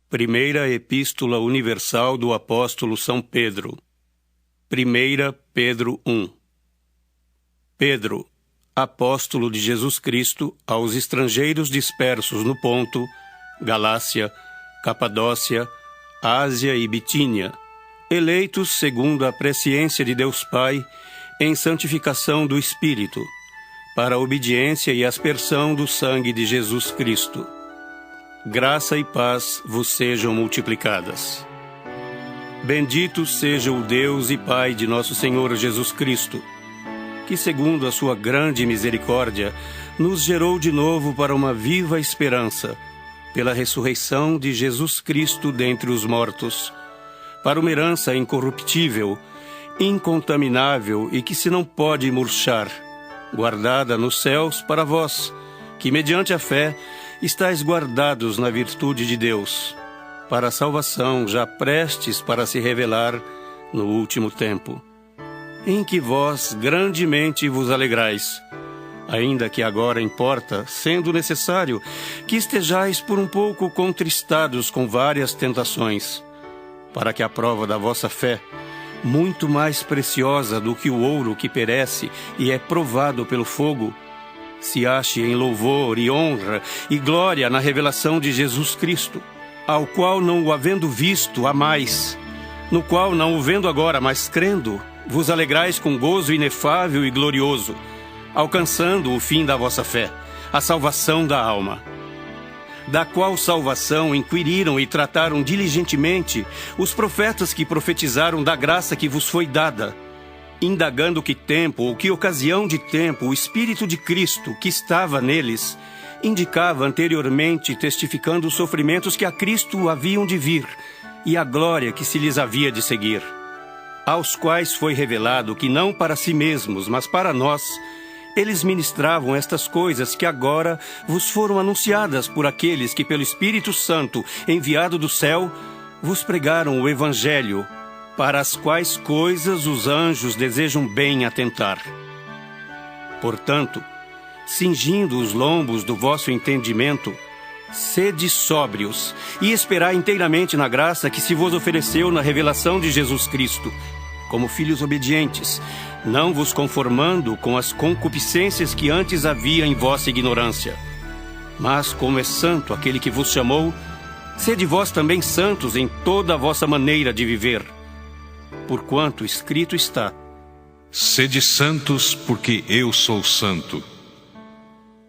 Primeira Epístola Universal do Apóstolo São Pedro. 1 Pedro 1. Pedro, apóstolo de Jesus Cristo, aos estrangeiros dispersos no Ponto, Galácia, Capadócia, Ásia e Bitínia, eleitos segundo a presciência de Deus Pai, em santificação do Espírito, para a obediência e aspersão do sangue de Jesus Cristo. Graça e paz vos sejam multiplicadas. Bendito seja o Deus e Pai de nosso Senhor Jesus Cristo, que, segundo a sua grande misericórdia, nos gerou de novo para uma viva esperança, pela ressurreição de Jesus Cristo dentre os mortos, para uma herança incorruptível, incontaminável e que se não pode murchar, guardada nos céus para vós, que, mediante a fé, estáis guardados na virtude de Deus, para a salvação já prestes para se revelar no último tempo, em que vós grandemente vos alegrais, ainda que agora importa, sendo necessário, que estejais por um pouco contristados com várias tentações, para que a prova da vossa fé, muito mais preciosa do que o ouro que perece e é provado pelo fogo, se ache em louvor e honra e glória na revelação de Jesus Cristo, ao qual, não o havendo visto, amais, no qual, não o vendo agora, mas crendo, vos alegrais com gozo inefável e glorioso, alcançando o fim da vossa fé, a salvação da alma. Da qual salvação inquiriram e trataram diligentemente os profetas que profetizaram da graça que vos foi dada, indagando que tempo ou que ocasião de tempo o Espírito de Cristo, que estava neles, indicava anteriormente, testificando os sofrimentos que a Cristo haviam de vir e a glória que se lhes havia de seguir, aos quais foi revelado que não para si mesmos, mas para nós, eles ministravam estas coisas que agora vos foram anunciadas por aqueles que pelo Espírito Santo, enviado do céu, vos pregaram o Evangelho, para as quais coisas os anjos desejam bem atentar. Portanto, cingindo os lombos do vosso entendimento, sede sóbrios e esperai inteiramente na graça que se vos ofereceu na revelação de Jesus Cristo, como filhos obedientes, não vos conformando com as concupiscências que antes havia em vossa ignorância. Mas, como é santo aquele que vos chamou, sede vós também santos em toda a vossa maneira de viver. Porquanto escrito está: sede santos, porque eu sou santo.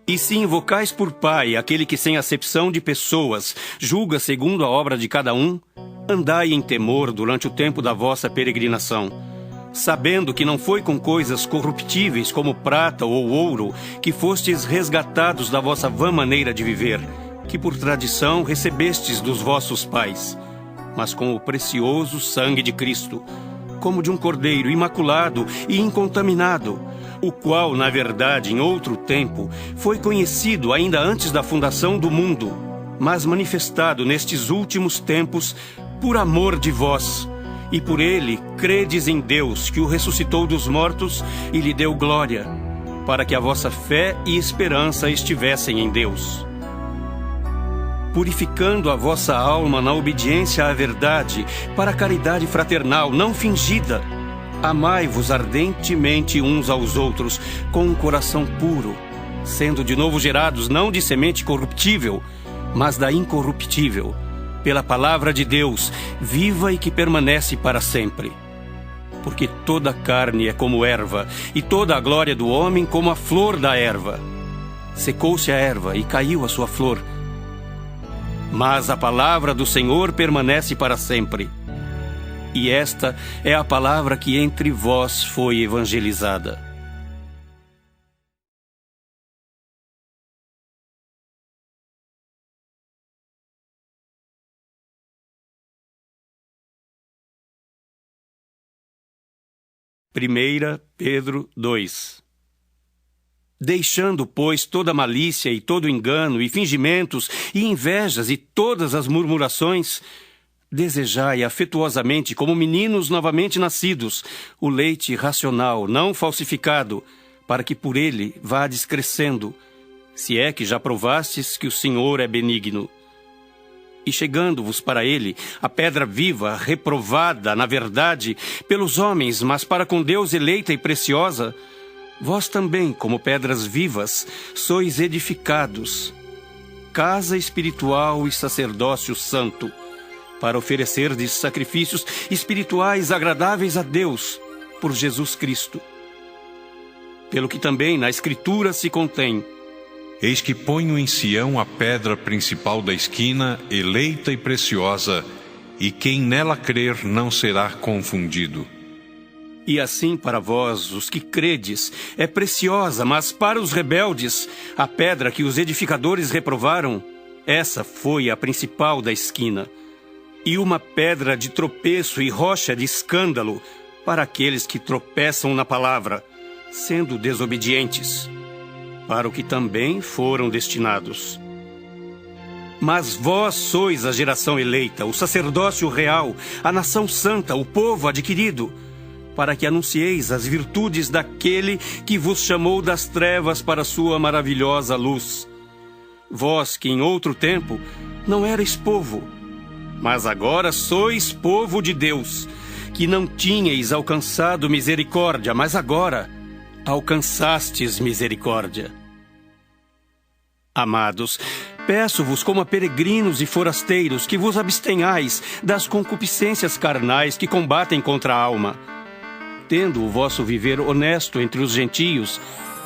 E se invocais por Pai aquele que sem acepção de pessoas julga segundo a obra de cada um, andai em temor durante o tempo da vossa peregrinação, sabendo que não foi com coisas corruptíveis como prata ou ouro que fostes resgatados da vossa vã maneira de viver, que por tradição recebestes dos vossos pais, mas com o precioso sangue de Cristo, como de um cordeiro imaculado e incontaminado, o qual, na verdade, em outro tempo, foi conhecido ainda antes da fundação do mundo, mas manifestado nestes últimos tempos por amor de vós, e por ele credes em Deus, que o ressuscitou dos mortos e lhe deu glória, para que a vossa fé e esperança estivessem em Deus. Purificando a vossa alma na obediência à verdade, para a caridade fraternal não fingida, amai-vos ardentemente uns aos outros, com um coração puro, sendo de novo gerados não de semente corruptível, mas da incorruptível, pela palavra de Deus, viva e que permanece para sempre. Porque toda a carne é como erva, e toda a glória do homem como a flor da erva. Secou-se a erva e caiu a sua flor, mas a palavra do Senhor permanece para sempre. E esta é a palavra que entre vós foi evangelizada. Primeira Pedro 2. Deixando, pois, toda malícia e todo engano e fingimentos e invejas e todas as murmurações, desejai afetuosamente, como meninos novamente nascidos, o leite racional, não falsificado, para que por ele vades crescendo, se é que já provastes que o Senhor é benigno. E chegando-vos para ele, a pedra viva, reprovada, na verdade, pelos homens, mas para com Deus eleita e preciosa, vós também, como pedras vivas, sois edificados, casa espiritual e sacerdócio santo, para oferecerdes sacrifícios espirituais agradáveis a Deus, por Jesus Cristo. Pelo que também na Escritura se contém: Eis que ponho em Sião a pedra principal da esquina, eleita e preciosa, e quem nela crer não será confundido. E assim para vós, os que credes, é preciosa, mas para os rebeldes, a pedra que os edificadores reprovaram, essa foi a principal da esquina, e uma pedra de tropeço e rocha de escândalo para aqueles que tropeçam na palavra, sendo desobedientes, para o que também foram destinados. Mas vós sois a geração eleita, o sacerdócio real, a nação santa, o povo adquirido, para que anuncieis as virtudes daquele que vos chamou das trevas para a sua maravilhosa luz. Vós que em outro tempo não erais povo, mas agora sois povo de Deus, que não tinhais alcançado misericórdia, mas agora alcançastes misericórdia. Amados, peço-vos como a peregrinos e forasteiros que vos abstenhais das concupiscências carnais que combatem contra a alma, tendo o vosso viver honesto entre os gentios,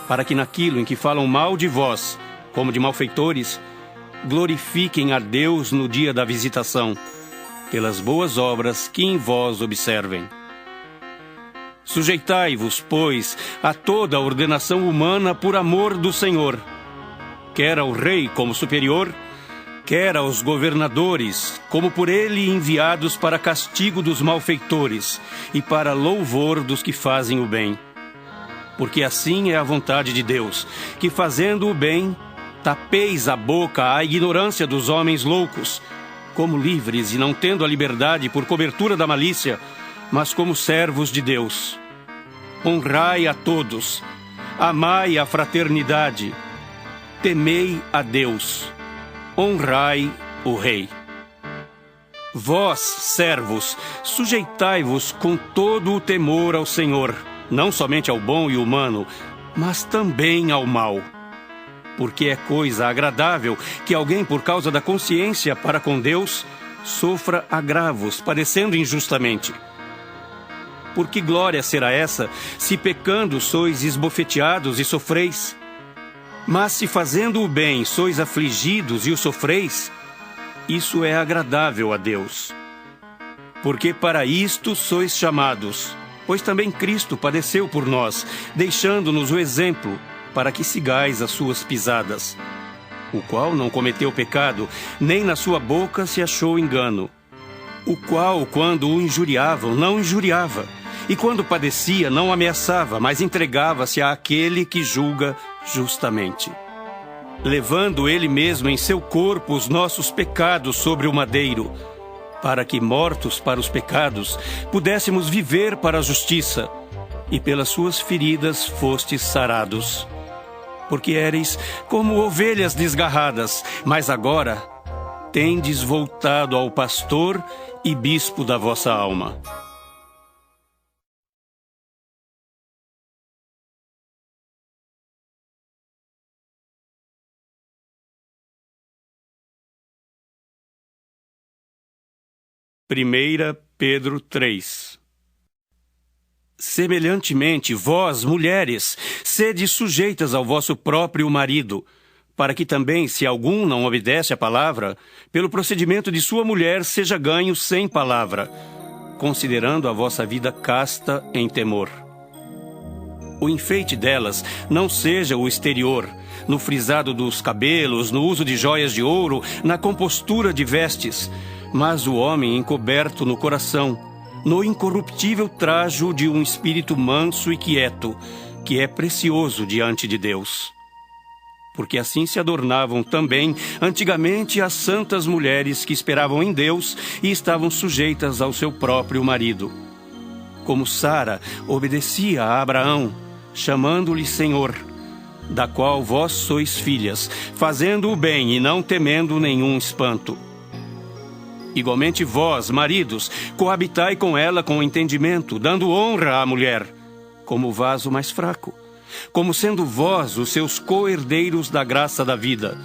para que naquilo em que falam mal de vós, como de malfeitores, glorifiquem a Deus no dia da visitação, pelas boas obras que em vós observem. Sujeitai-vos, pois, a toda a ordenação humana por amor do Senhor, quer ao rei como superior, quer aos governadores, como por ele enviados para castigo dos malfeitores e para louvor dos que fazem o bem. Porque assim é a vontade de Deus, que fazendo o bem, tapeis a boca à ignorância dos homens loucos, como livres e não tendo a liberdade por cobertura da malícia, mas como servos de Deus. Honrai a todos, amai a fraternidade, temei a Deus, honrai o Rei. Vós, servos, sujeitai-vos com todo o temor ao Senhor, não somente ao bom e humano, mas também ao mal. Porque é coisa agradável que alguém, por causa da consciência para com Deus, sofra agravos, padecendo injustamente. Por que glória será essa, se pecando sois esbofeteados e sofreis? Mas se fazendo o bem sois afligidos e o sofreis, isso é agradável a Deus. Porque para isto sois chamados, pois também Cristo padeceu por nós, deixando-nos o exemplo, para que sigais as suas pisadas, o qual não cometeu pecado, nem na sua boca se achou engano, o qual, quando o injuriavam, não injuriava, e quando padecia, não ameaçava, mas entregava-se àquele que julga justamente, levando ele mesmo em seu corpo os nossos pecados sobre o madeiro, para que, mortos para os pecados, pudéssemos viver para a justiça, e pelas suas feridas fostes sarados. Porque éreis como ovelhas desgarradas, mas agora tendes voltado ao pastor e bispo da vossa alma. Primeira Pedro 3. Semelhantemente, vós, mulheres, sede sujeitas ao vosso próprio marido, para que também, se algum não obedece à palavra, pelo procedimento de sua mulher seja ganho sem palavra, considerando a vossa vida casta em temor. O enfeite delas não seja o exterior, no frisado dos cabelos, no uso de joias de ouro, na compostura de vestes, mas o homem encoberto no coração, no incorruptível trajo de um espírito manso e quieto, que é precioso diante de Deus. Porque assim se adornavam também antigamente as santas mulheres que esperavam em Deus e estavam sujeitas ao seu próprio marido. Como Sara obedecia a Abraão, chamando-lhe Senhor, da qual vós sois filhas, fazendo o bem e não temendo nenhum espanto. Igualmente vós, maridos, coabitai com ela com entendimento, dando honra à mulher, como o vaso mais fraco, como sendo vós os seus co-herdeiros da graça da vida,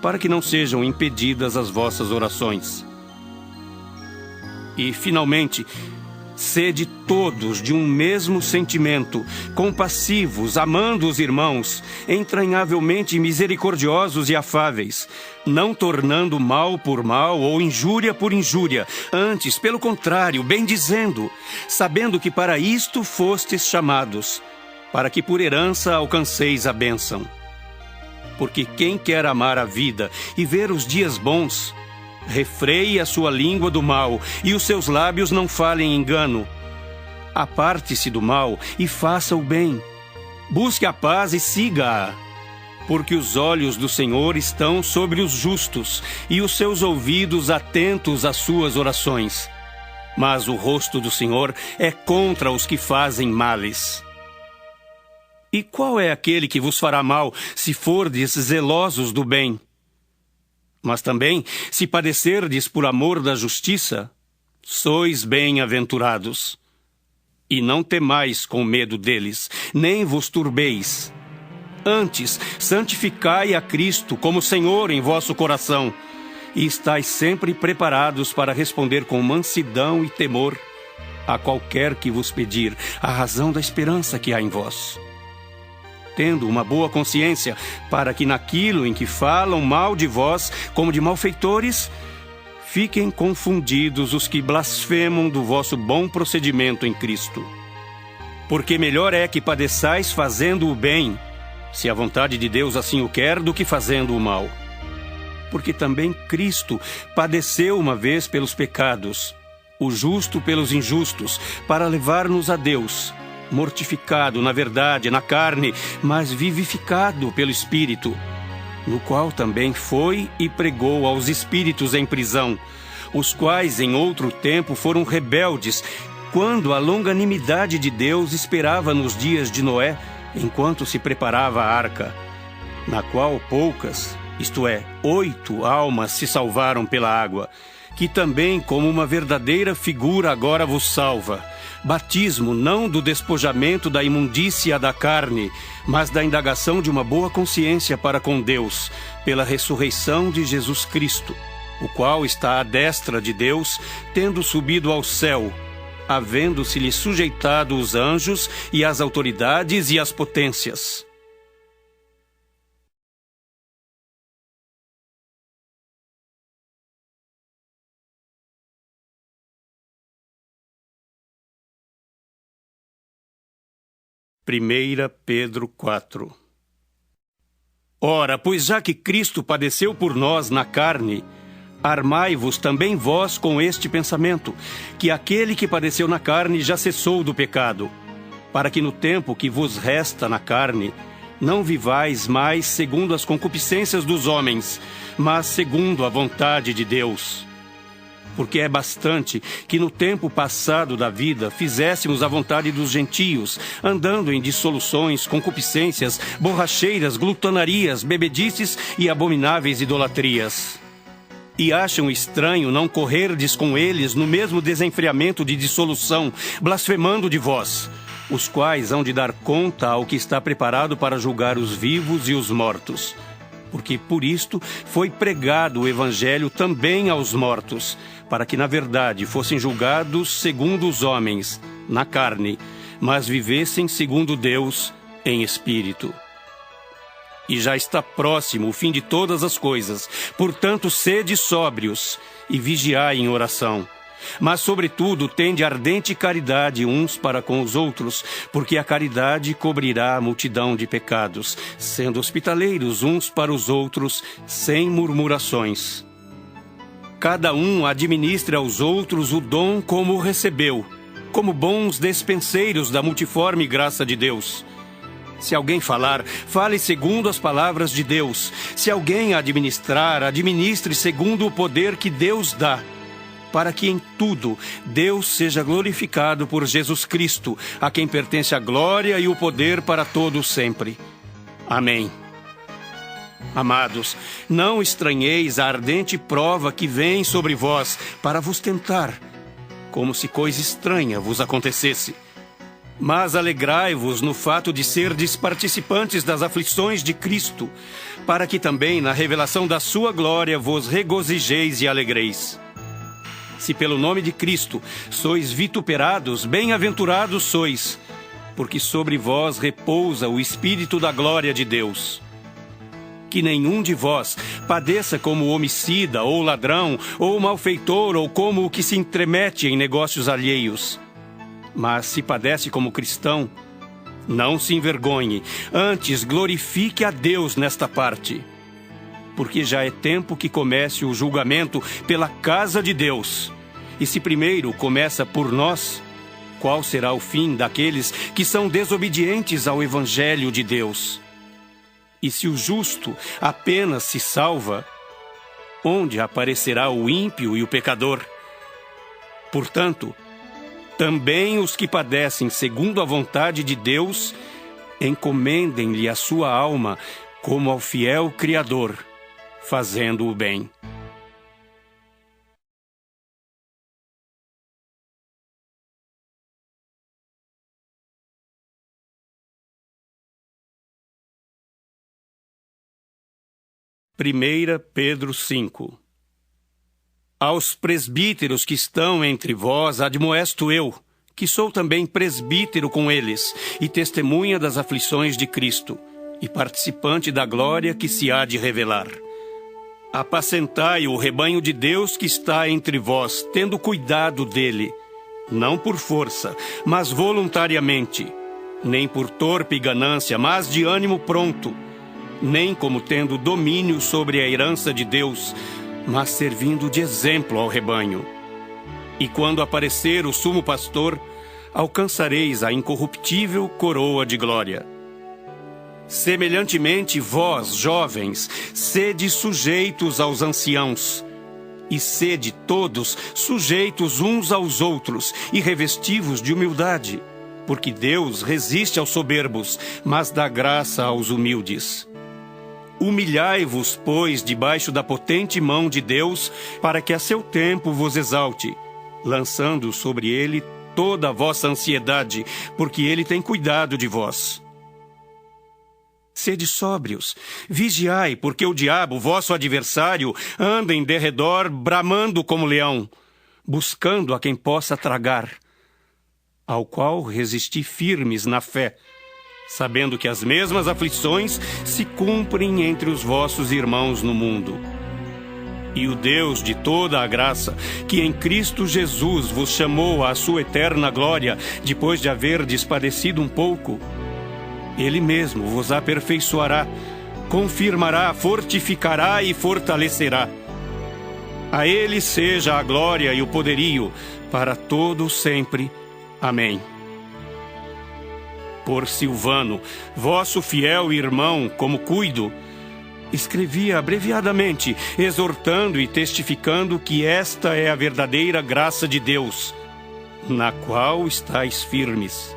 para que não sejam impedidas as vossas orações. E, finalmente, sede todos de um mesmo sentimento, compassivos, amando os irmãos, entranhavelmente misericordiosos e afáveis, não tornando mal por mal ou injúria por injúria, antes, pelo contrário, bendizendo, sabendo que para isto fostes chamados, para que por herança alcanceis a bênção. Porque quem quer amar a vida e ver os dias bons, refreie a sua língua do mal, e os seus lábios não falem engano. Aparte-se do mal e faça o bem. Busque a paz e siga-a. Porque os olhos do Senhor estão sobre os justos, e os seus ouvidos atentos às suas orações. Mas o rosto do Senhor é contra os que fazem males. E qual é aquele que vos fará mal, se fordes zelosos do bem? Mas também, se padecerdes por amor da justiça, sois bem-aventurados. E não temais com medo deles, nem vos turbeis. Antes, santificai a Cristo como Senhor em vosso coração, e estais sempre preparados para responder com mansidão e temor a qualquer que vos pedir a razão da esperança que há em vós. Tendo uma boa consciência, para que naquilo em que falam mal de vós, como de malfeitores, fiquem confundidos os que blasfemam do vosso bom procedimento em Cristo. Porque melhor é que padeçais fazendo o bem, se a vontade de Deus assim o quer, do que fazendo o mal. Porque também Cristo padeceu uma vez pelos pecados, o justo pelos injustos, para levar-nos a Deus, mortificado na verdade, na carne, mas vivificado pelo Espírito, no qual também foi e pregou aos espíritos em prisão, os quais em outro tempo foram rebeldes, quando a longanimidade de Deus esperava nos dias de Noé, enquanto se preparava a arca, na qual poucas, isto é, 8 almas se salvaram pela água, que também como uma verdadeira figura agora vos salva, batismo não do despojamento da imundícia da carne, mas da indagação de uma boa consciência para com Deus, pela ressurreição de Jesus Cristo, o qual está à destra de Deus, tendo subido ao céu, havendo-se-lhe sujeitado os anjos e as autoridades e as potências. Primeira Pedro 4. Ora, pois já que Cristo padeceu por nós na carne, armai-vos também vós com este pensamento, que aquele que padeceu na carne já cessou do pecado, para que no tempo que vos resta na carne, não vivais mais segundo as concupiscências dos homens, mas segundo a vontade de Deus. Porque é bastante que no tempo passado da vida fizéssemos a vontade dos gentios, andando em dissoluções, concupiscências, borracheiras, glutonarias, bebedices e abomináveis idolatrias. E acham estranho não correrdes com eles no mesmo desenfreamento de dissolução, blasfemando de vós, os quais hão de dar conta ao que está preparado para julgar os vivos e os mortos. Porque por isto foi pregado o evangelho também aos mortos, para que na verdade fossem julgados segundo os homens, na carne, mas vivessem segundo Deus, em espírito. E já está próximo o fim de todas as coisas, portanto sede sóbrios e vigiai em oração. Mas, sobretudo, tende ardente caridade uns para com os outros, porque a caridade cobrirá a multidão de pecados, sendo hospitaleiros uns para os outros, sem murmurações. Cada um administre aos outros o dom como o recebeu, como bons despenseiros da multiforme graça de Deus. Se alguém falar, fale segundo as palavras de Deus. Se alguém administrar, administre segundo o poder que Deus dá, para que em tudo Deus seja glorificado por Jesus Cristo, a quem pertence a glória e o poder para todos sempre. Amém. Amados, não estranheis a ardente prova que vem sobre vós para vos tentar, como se coisa estranha vos acontecesse. Mas alegrai-vos no fato de serdes participantes das aflições de Cristo, para que também na revelação da sua glória vos regozijeis e alegreis. Se pelo nome de Cristo sois vituperados, bem-aventurados sois, porque sobre vós repousa o Espírito da glória de Deus. Que nenhum de vós padeça como homicida, ou ladrão, ou malfeitor, ou como o que se entremete em negócios alheios. Mas se padece como cristão, não se envergonhe, antes glorifique a Deus nesta parte. Porque já é tempo que comece o julgamento pela casa de Deus. E se primeiro começa por nós, qual será o fim daqueles que são desobedientes ao Evangelho de Deus? E se o justo apenas se salva, onde aparecerá o ímpio e o pecador? Portanto, também os que padecem segundo a vontade de Deus, encomendem-lhe a sua alma como ao fiel Criador, fazendo o bem. Primeira Pedro 5. Aos presbíteros que estão entre vós admoesto eu, que sou também presbítero com eles, e testemunha das aflições de Cristo, e participante da glória que se há de revelar. Apacentai o rebanho de Deus que está entre vós, tendo cuidado dele, não por força, mas voluntariamente, nem por torpe ganância, mas de ânimo pronto, nem como tendo domínio sobre a herança de Deus, mas servindo de exemplo ao rebanho. E quando aparecer o sumo pastor, alcançareis a incorruptível coroa de glória. Semelhantemente, vós, jovens, sede sujeitos aos anciãos, e sede todos sujeitos uns aos outros, e revestivos de humildade, porque Deus resiste aos soberbos, mas dá graça aos humildes. Humilhai-vos, pois, debaixo da potente mão de Deus, para que a seu tempo vos exalte, lançando sobre ele toda a vossa ansiedade, porque ele tem cuidado de vós. Sede sóbrios, vigiai, porque o diabo, vosso adversário, anda em derredor, bramando como leão, buscando a quem possa tragar, ao qual resisti firmes na fé, sabendo que as mesmas aflições se cumprem entre os vossos irmãos no mundo. E o Deus de toda a graça, que em Cristo Jesus vos chamou à sua eterna glória, depois de haverdes padecido um pouco, Ele mesmo vos aperfeiçoará, confirmará, fortificará e fortalecerá. A Ele seja a glória e o poderio, para todo sempre. Amém. Por Silvano, vosso fiel irmão, como cuido, escrevi abreviadamente, exortando e testificando que esta é a verdadeira graça de Deus, na qual estáis firmes.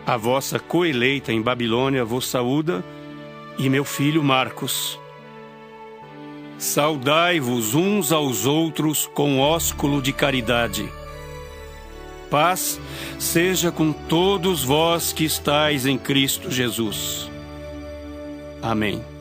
A vossa coeleita em Babilônia vos saúda, e meu filho Marcos. Saudai-vos uns aos outros com ósculo de caridade. Paz seja com todos vós que estáis em Cristo Jesus. Amém.